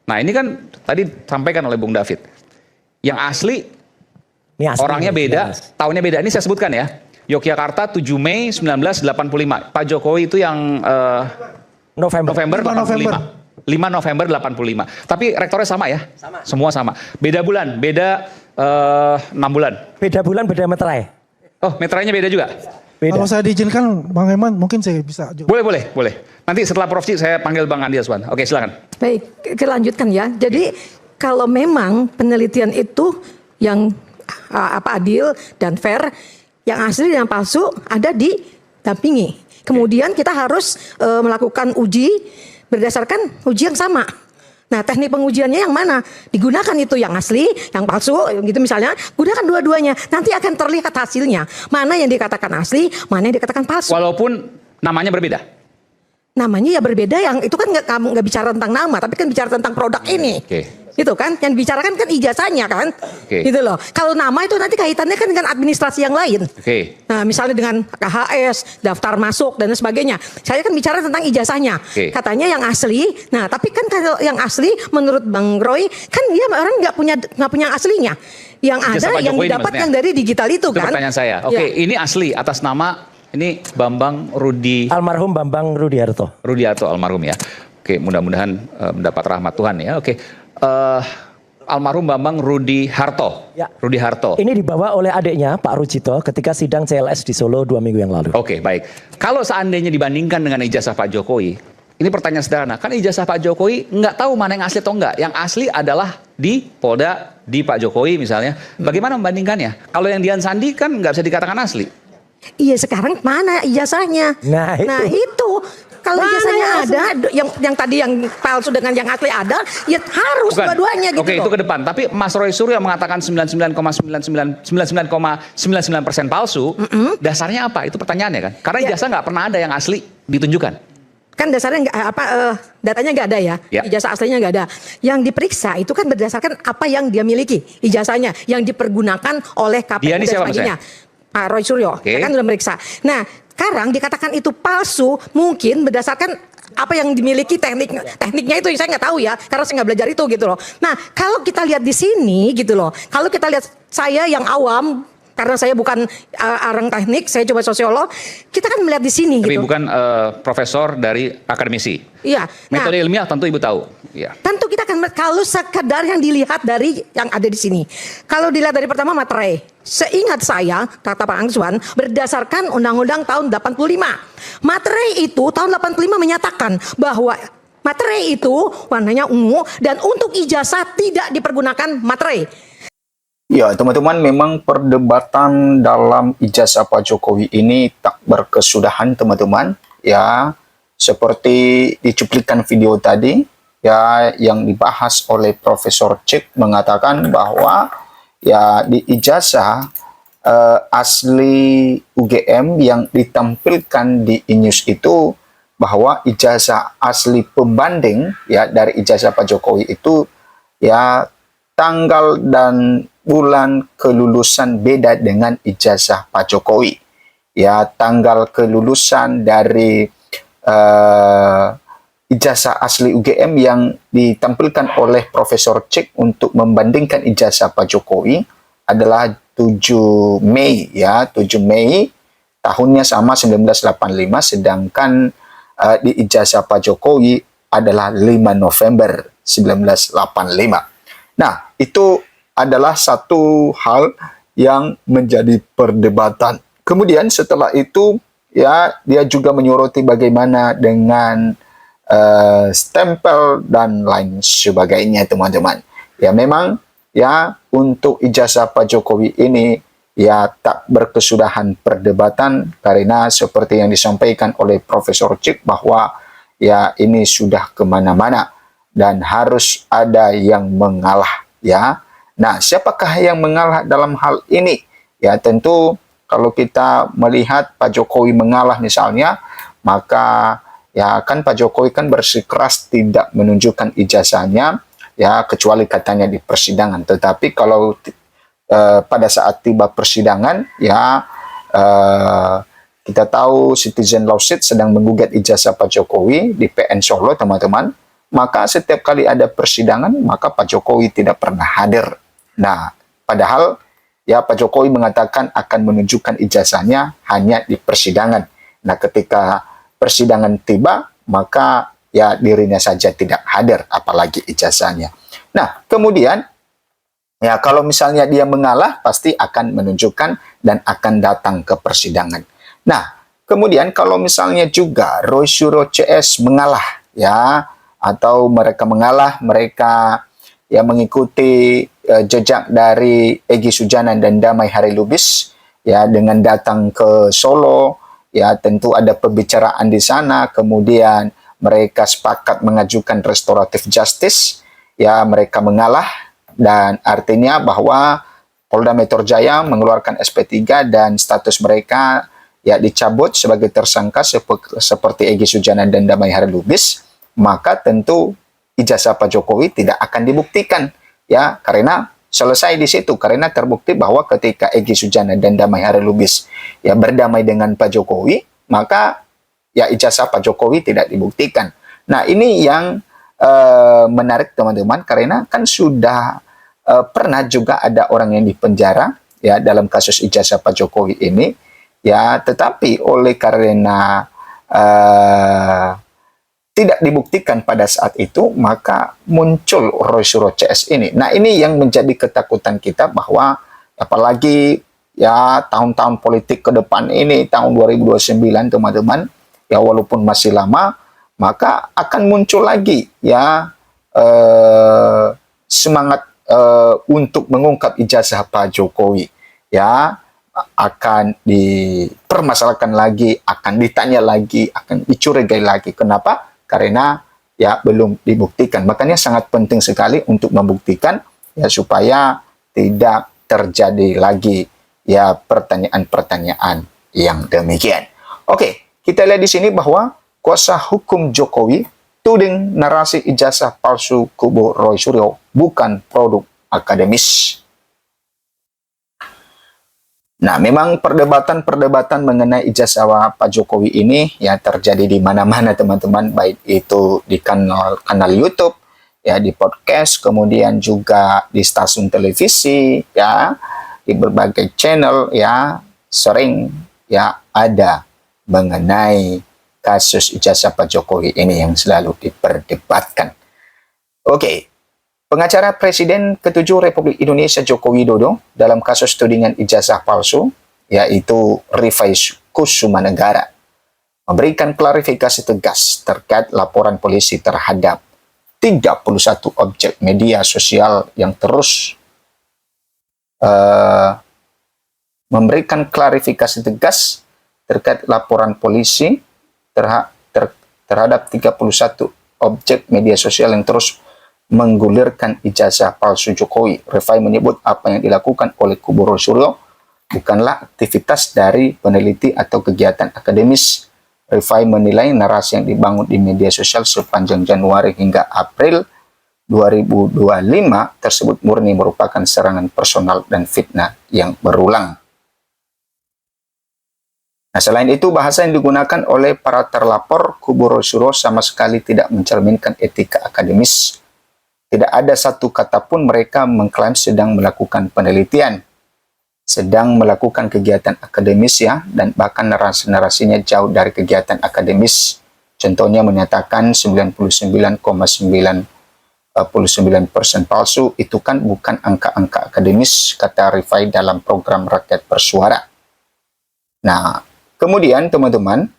Nah ini kan tadi sampaikan oleh Bung David, yang asli, Ini asli orangnya beda, tahunnya beda. Ini saya sebutkan ya, Yogyakarta 7 Mei 1985, Pak Jokowi itu yang November 85. 5 November 85. Tapi rektornya sama ya? Sama. Semua sama. Beda bulan, beda 6 bulan. Beda bulan, beda meterai. Oh, meterainya beda juga? Beda. Kalau saya diizinkan, Bang Eman, mungkin saya bisa jawab. Boleh. Nanti setelah Prof. Cik, saya panggil Bang Andi Aswan. Oke, silakan. Baik, kelanjutkan ya. Jadi kalau memang penelitian itu yang adil dan fair, yang asli dan yang palsu ada didampingi. Kemudian kita harus melakukan uji berdasarkan uji yang sama. Nah, teknik pengujiannya yang mana? Digunakan itu yang asli, yang palsu, gitu misalnya. Gunakan dua-duanya. Nanti akan terlihat hasilnya. Mana yang dikatakan asli, mana yang dikatakan palsu. Walaupun namanya berbeda? Namanya ya berbeda, yang itu kan nggak bicara tentang nama, tapi kan bicara tentang produk ini. Gitu kan, yang dibicarakan kan ijazahnya kan, gitu loh. Kalau nama itu nanti kaitannya kan dengan administrasi yang lain. Nah, misalnya dengan KHS, daftar masuk dan sebagainya. Saya kan bicara tentang ijazahnya. Katanya yang asli. Nah, tapi kan kalau yang asli menurut Bang Roy kan dia orang nggak punya aslinya. Yang ada yang didapat yang dari digital itu kan. Pertanyaan saya. Ini asli atas nama ini Bambang Rudi. Almarhum Bambang Rudiarto. Rudiarto almarhum ya. Oke, mudah-mudahan mendapat rahmat Tuhan ya. Oke. Almarhum Bambang Rudi Harto. Ya. Rudi Harto. Ini dibawa oleh adiknya Pak Rujito ketika sidang CLS di Solo 2 minggu yang lalu. Oke, baik. Kalau seandainya dibandingkan dengan ijazah Pak Jokowi, ini pertanyaan sederhana. Kan ijazah Pak Jokowi nggak tahu mana yang asli atau enggak. Yang asli adalah di Polda, di Pak Jokowi misalnya. Bagaimana membandingkannya? Kalau yang Dian Sandi kan nggak bisa dikatakan asli. Iya, sekarang mana ijazahnya? Nah itu. Kalau ijazahnya ada, yang tadi yang palsu dengan yang asli ada, ya harus dua-duanya gitu. Oke, itu ke depan. Tapi Mas Roy Suryo mengatakan 99,99% palsu. Dasarnya apa? Itu pertanyaannya kan. Karena ijazah nggak pernah ada yang asli ditunjukkan. Kan dasarnya datanya nggak ada ya, ijazah aslinya nggak ada. Yang diperiksa itu kan berdasarkan apa yang dia miliki, ijazahnya yang dipergunakan oleh KPU dan sebagainya. Pak Roy Suryo, kan sudah meriksa. Nah, sekarang dikatakan itu palsu mungkin berdasarkan apa yang dimiliki tekniknya itu saya nggak tahu ya, karena saya nggak belajar itu gitu loh. Nah, kalau kita lihat di sini gitu loh, kalau kita lihat saya yang awam, karena saya bukan orang teknik, saya coba sosiolog, kita kan melihat di sini. Tapi gitu. bukan profesor dari akademisi. Iya. Metode ilmiah tentu Ibu tahu. Iya. Tentu kita akan kalau sekedar yang dilihat dari yang ada di sini. Kalau dilihat dari pertama materai, seingat saya kata Pak Answan berdasarkan Undang-Undang tahun 85. Materai itu tahun 85 menyatakan bahwa materai itu warnanya ungu dan untuk ijazah tidak dipergunakan materai. Ya, teman-teman, memang perdebatan dalam ijazah Pak Jokowi ini tak berkesudahan, teman-teman. Ya, seperti di cuplikan video tadi, ya, yang dibahas oleh Profesor Cik mengatakan bahwa ya di ijazah asli UGM yang ditampilkan di e-news itu bahwa ijazah asli pembanding ya dari ijazah Pak Jokowi itu ya tanggal dan bulan kelulusan beda dengan ijazah Pak Jokowi. Ya, tanggal kelulusan dari ijazah asli UGM yang ditampilkan oleh Profesor Cik untuk membandingkan ijazah Pak Jokowi adalah 7 Mei ya, 7 Mei tahunnya sama 1985, sedangkan di ijazah Pak Jokowi adalah 5 November 1985. Nah, itu adalah satu hal yang menjadi perdebatan. Kemudian setelah itu ya dia juga menyoroti bagaimana dengan stempel dan lain sebagainya, teman-teman. Ya, memang ya untuk ijazah Pak Jokowi ini ya tak berkesudahan perdebatan karena seperti yang disampaikan oleh Profesor Cik bahwa ya ini sudah kemana-mana dan harus ada yang mengalah ya. Nah, siapakah yang mengalah dalam hal ini? Ya, tentu kalau kita melihat Pak Jokowi mengalah misalnya, maka ya kan Pak Jokowi kan bersikeras tidak menunjukkan ijazahnya, ya kecuali katanya di persidangan. Tetapi kalau pada saat tiba persidangan, ya kita tahu Citizen Lawsuit sedang menggugat ijazah Pak Jokowi di PN Solo, teman-teman. maka setiap kali ada persidangan, maka Pak Jokowi tidak pernah hadir. Nah, padahal ya Pak Jokowi mengatakan akan menunjukkan ijazahnya hanya di persidangan. Nah, ketika persidangan tiba, maka ya dirinya saja tidak hadir, apalagi ijazahnya. Nah, kemudian ya kalau misalnya dia mengalah, pasti akan menunjukkan dan akan datang ke persidangan. Nah, kemudian kalau misalnya juga Roy Suryo CS mengalah, ya, atau mereka mengalah, mereka ya mengikuti jejak dari Egy Sujana dan Damai Harilubis, ya, dengan datang ke Solo, ya tentu ada pembicaraan di sana, kemudian mereka sepakat mengajukan restoratif justice, ya mereka mengalah, dan artinya bahwa Polda Metro Jaya mengeluarkan SP3 dan status mereka ya dicabut sebagai tersangka seperti Egy Sujana dan Damai Harilubis, maka tentu ijazah Pak Jokowi tidak akan dibuktikan, ya, karena selesai di situ, karena terbukti bahwa ketika Egy Sujana dan Damai Harilubis ya berdamai dengan Pak Jokowi, maka ya ijazah Pak Jokowi tidak dibuktikan. Nah, ini yang menarik teman-teman, karena kan sudah pernah juga ada orang yang dipenjara ya dalam kasus ijazah Pak Jokowi ini, ya, tetapi oleh karena tidak dibuktikan pada saat itu, maka muncul Roy Suryo CS ini. Nah, ini yang menjadi ketakutan kita, bahwa apalagi ya tahun-tahun politik ke depan ini, tahun 2029 teman-teman, ya walaupun masih lama, maka akan muncul lagi ya semangat untuk mengungkap ijazah Pak Jokowi, ya, akan dipermasalahkan lagi, akan ditanya lagi, akan dicurigai lagi. Kenapa? Karena ya belum dibuktikan. Makanya sangat penting sekali untuk membuktikan, ya, supaya tidak terjadi lagi ya pertanyaan-pertanyaan yang demikian. Oke, kita lihat di sini bahwa kuasa hukum Jokowi tuding narasi ijazah palsu kubu Roy Suryo bukan produk akademis. Nah, memang perdebatan mengenai ijazah Pak Jokowi ini ya terjadi di mana-mana teman-teman, baik itu di kanal YouTube, ya, di podcast, kemudian juga di stasiun televisi, ya, di berbagai channel, ya, sering ya ada mengenai kasus ijazah Pak Jokowi ini yang selalu diperdebatkan. Oke. Pengacara Presiden ke-7 Republik Indonesia Joko Widodo dalam kasus tudingan ijazah palsu, yaitu Rifai Kusumanegara, memberikan klarifikasi tegas terkait laporan polisi terhadap 31 objek media sosial yang terus memberikan klarifikasi tegas terkait laporan polisi terhadap 31 objek media sosial yang terus menggulirkan ijazah palsu Jokowi. Rifai menyebut apa yang dilakukan oleh kubu Roy Suryo bukanlah aktivitas dari peneliti atau kegiatan akademis. Rifai menilai narasi yang dibangun di media sosial sepanjang Januari hingga April 2025 tersebut murni merupakan serangan personal dan fitnah yang berulang. Nah, selain itu, bahasa yang digunakan oleh para terlapor kubu Roy Suryo sama sekali tidak mencerminkan etika akademis. Tidak ada satu kata pun mereka mengklaim sedang melakukan penelitian, sedang melakukan kegiatan akademis, ya, dan bahkan narasi-narasinya jauh dari kegiatan akademis. Contohnya menyatakan 99,99% palsu, itu kan bukan angka-angka akademis, kata Rifai dalam program Rakyat Bersuara. Nah, kemudian teman-teman,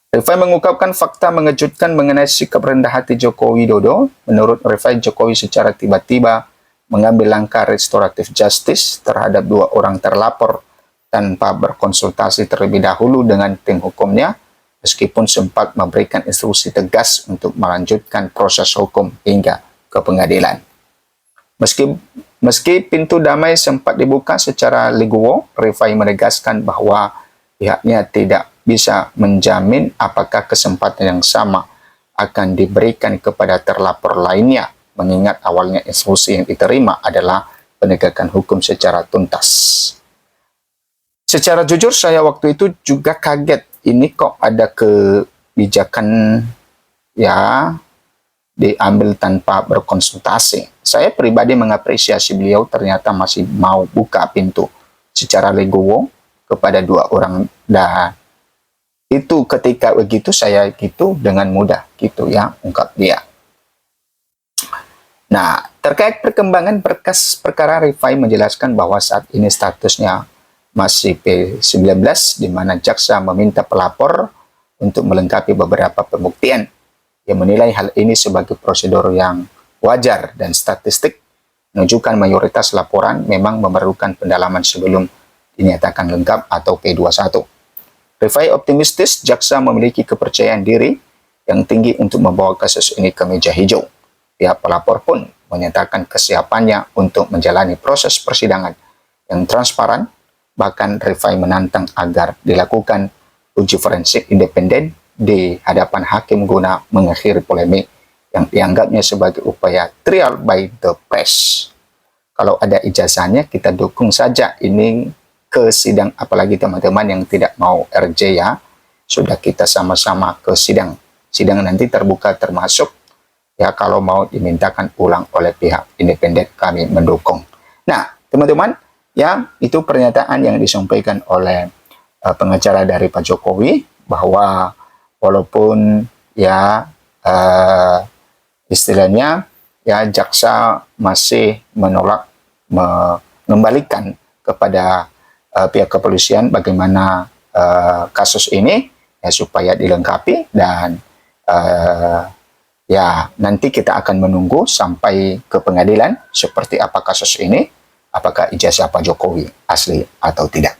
Rifai mengungkapkan fakta mengejutkan mengenai sikap rendah hati Joko Widodo. Menurut Rifai, Jokowi secara tiba-tiba mengambil langkah restoratif justice terhadap 2 orang terlapor tanpa berkonsultasi terlebih dahulu dengan tim hukumnya, meskipun sempat memberikan instruksi tegas untuk melanjutkan proses hukum hingga ke pengadilan. Meski pintu damai sempat dibuka secara legowo, Rifai menegaskan bahwa pihaknya tidak bisa menjamin apakah kesempatan yang sama akan diberikan kepada terlapor lainnya, mengingat awalnya instruksi yang diterima adalah penegakan hukum secara tuntas. Secara jujur saya waktu itu juga kaget, ini kok ada kebijakan ya diambil tanpa berkonsultasi. Saya pribadi mengapresiasi beliau ternyata masih mau buka pintu secara legowo kepada dua orang, dan itu ketika begitu saya gitu dengan mudah gitu ya, ungkap dia. Nah, terkait perkembangan berkas perkara, Rifai menjelaskan bahwa saat ini statusnya masih P19, di mana jaksa meminta pelapor untuk melengkapi beberapa pembuktian. Ia menilai hal ini sebagai prosedur yang wajar dan statistik menunjukkan mayoritas laporan memang memerlukan pendalaman sebelum dinyatakan lengkap atau P21. Rifai optimistis jaksa memiliki kepercayaan diri yang tinggi untuk membawa kasus ini ke meja hijau. Pihak pelapor pun menyatakan kesiapannya untuk menjalani proses persidangan yang transparan. Bahkan Rifai menantang agar dilakukan uji forensik independen di hadapan hakim guna mengakhiri polemik yang dianggapnya sebagai upaya trial by the press. Kalau ada ijazahnya kita dukung saja ini ke sidang, apalagi teman-teman yang tidak mau RJ ya, sudah kita sama-sama ke sidang. Sidang nanti terbuka termasuk ya kalau mau dimintakan ulang oleh pihak independen, kami mendukung. Nah, teman-teman, ya itu pernyataan yang disampaikan oleh pengacara dari Pak Jokowi, bahwa walaupun ya istilahnya ya jaksa masih menolak mengembalikan kepada pihak kepolisian bagaimana kasus ini ya supaya dilengkapi, dan ya nanti kita akan menunggu sampai ke pengadilan seperti apa kasus ini, apakah ijazah Pak Jokowi asli atau tidak.